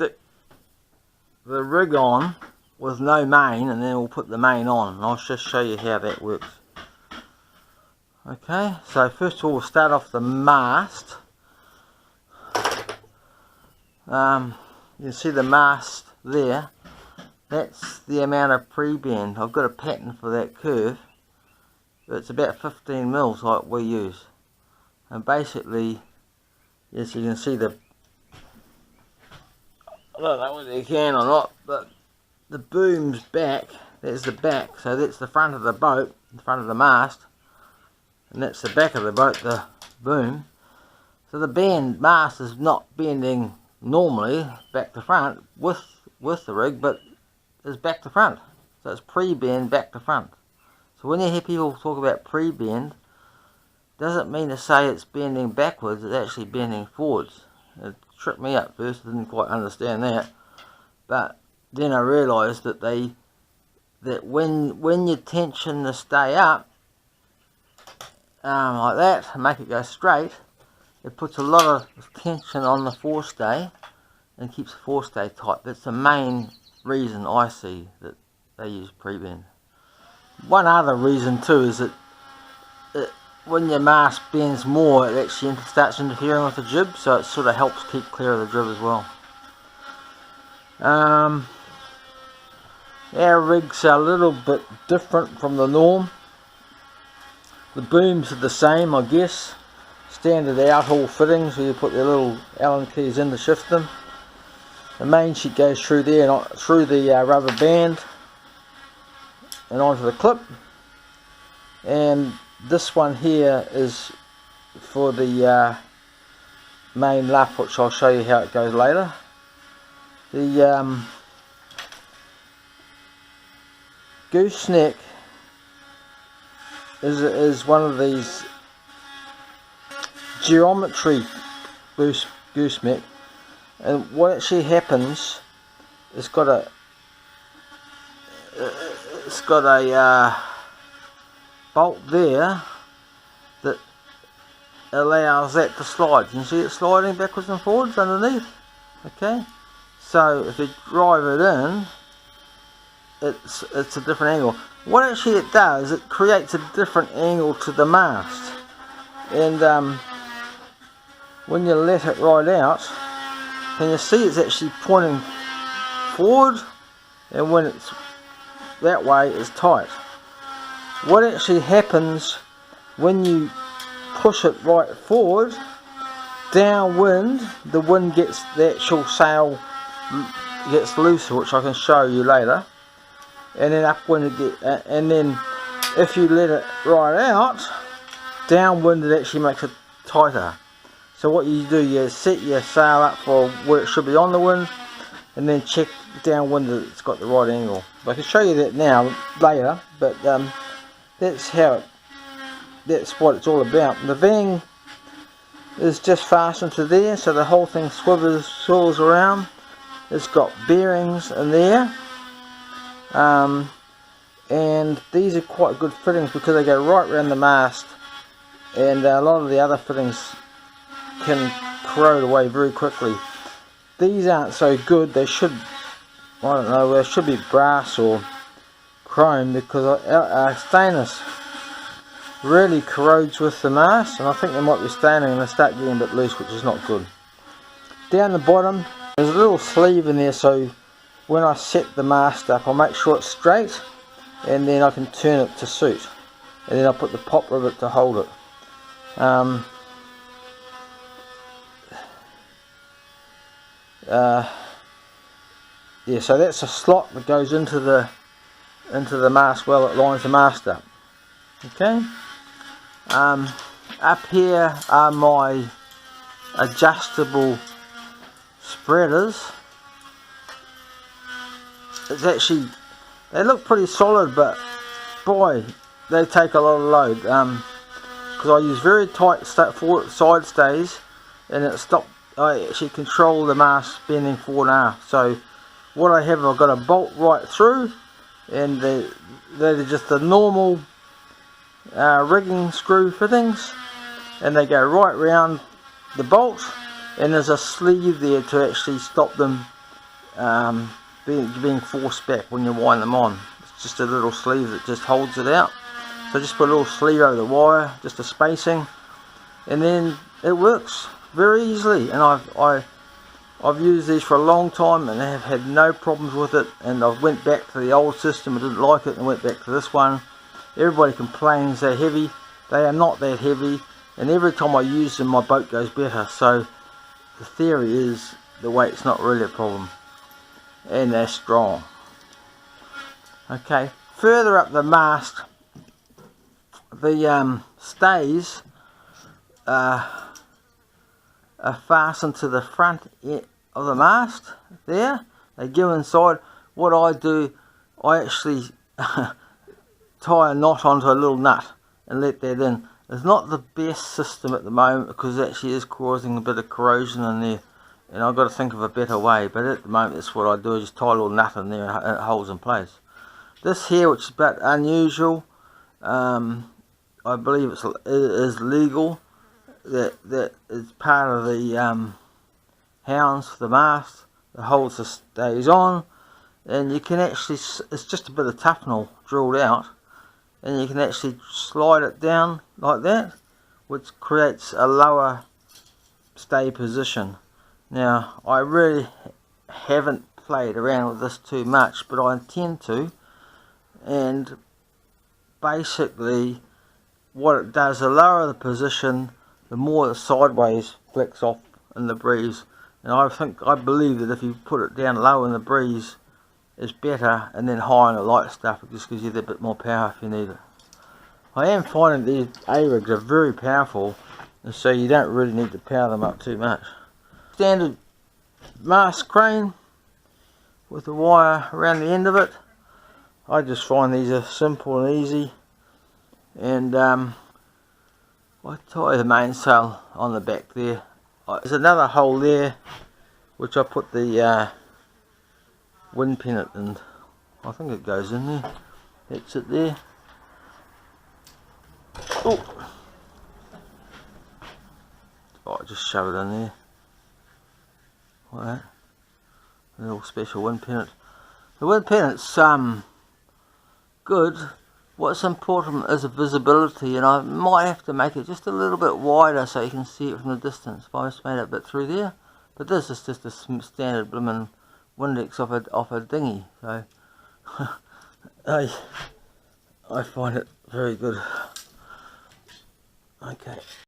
stick the rig on with no main, and then we'll put the main on, and I'll just show you how that works. Okay, so first of all we'll start off the mast. You can see the mast there. That's the amount of pre-bend. I've got a pattern for that curve. It's about 15 mils like we use. And basically, yes, you can see the, I don't know whether you can or not, but the boom's back. There's the back, so that's the front of the boat, the front of the mast, and that's the back of the boat, the boom. So the mast is not bending normally back to front with the rig, but is back to front. So it's pre-bend back to front. So when you hear people talk about pre-bend, doesn't mean to say it's bending backwards, it's actually bending forwards. It tripped me up first, I didn't quite understand that. But then I realised that when you tension the stay up, like that, and make it go straight, it puts a lot of tension on the forestay and keeps the forestay tight. That's the main reason I see that they use pre-bend. One other reason too is that when your mast bends more, it actually starts interfering with the jib, so it sort of helps keep clear of the jib as well. Our rigs are a little bit different from the norm. The booms are the same, I guess. Standard out-haul fittings where you put the little Allen keys in to shift them. The main sheet goes through there and through the rubber band and onto the clip. And this one here is for the main luff, which I'll show you how it goes later. The gooseneck is one of these geometry gooseneck, and what actually happens, it's got a bolt there that allows that to slide. You can see it sliding backwards and forwards underneath. Okay, so if you drive it in, it's a different angle. What actually it does, it creates a different angle to the mast, and when you let it ride out, can you see it's actually pointing forward, and when it's that way it's tight. What actually happens when you push it right forward, downwind, the wind gets, the actual sail gets looser, which I can show you later, and then upwind and then if you let it ride out, downwind, it actually makes it tighter. So what you do, you set your sail up for where it should be on the wind, and then check downwind that it's got the right angle. I can show you that now later, but that's what it's all about. The vang is just fastened to there, so the whole thing swivels around. It's got bearings in there, and these are quite good fittings because they go right around the mast, and a lot of the other fittings can corrode away very quickly. These aren't so good. They should, I don't know, they should be brass or chrome, because stainless really corrodes with the mast, and I think they might be staining and they start getting a bit loose, which is not good. Down the bottom there's a little sleeve in there, so when I set the mast up I'll make sure it's straight, and then I can turn it to suit, and then I'll put the pop rivet to hold it. Yeah, so that's a slot that goes into the mast well, it lines the mast up. Okay. Up here are my adjustable spreaders. It's actually, they look pretty solid, but boy, they take a lot of load, because I use very tight side stays, and I actually control the mast bending forward and aft. So what I have, I've got a bolt right through, and they're just the normal rigging screw fittings, and they go right round the bolt, and there's a sleeve there to actually stop them being forced back when you wind them on. It's just a little sleeve that just holds it out. So just put a little sleeve over the wire, just a spacing, and then it works very easily. And I've used these for a long time and have had no problems with it. And I've went back to the old system, I didn't like it, and went back to this one. Everybody complains they're heavy. They are not that heavy, and every time I use them my boat goes better. So the theory is the weight's not really a problem, and they're strong. Okay, further up the mast, the stays are fastened to the front of the mast there. They go inside. What I do, I actually tie a knot onto a little nut and let that in. It's not the best system at the moment because it actually is causing a bit of corrosion in there, and I've got to think of a better way, but at the moment that's what I do. I just tie a little nut in there and it holds in place. This here, which is a bit unusual, I believe it is legal, that is part of the hounds for the mast that holds the stays on, and you can actually, it's just a bit of taffenel drilled out, and you can actually slide it down like that, which creates a lower stay position. Now I really haven't played around with this too much, but I intend to, and basically what it does, the lower the position, the more the sideways flicks off in the breeze. And I believe that if you put it down low in the breeze, it's better, and then high in the light stuff, it just gives you a bit more power if you need it. I am finding these A-rigs are very powerful, and so you don't really need to power them up too much. Standard mast crane with the wire around the end of it. I just find these are simple and easy, and I tie the mainsail on the back there. There's another hole there which I put the wind pennant in. I think it goes in there. That's it there. Oh, I just shove it in there like that. A little special wind pennant. The wind pennant's good. What's important is the visibility, and I might have to make it just a little bit wider so you can see it from the distance. I just made it a bit through there, but this is just a standard blooming Windex off a dinghy, so I find it very good. Okay.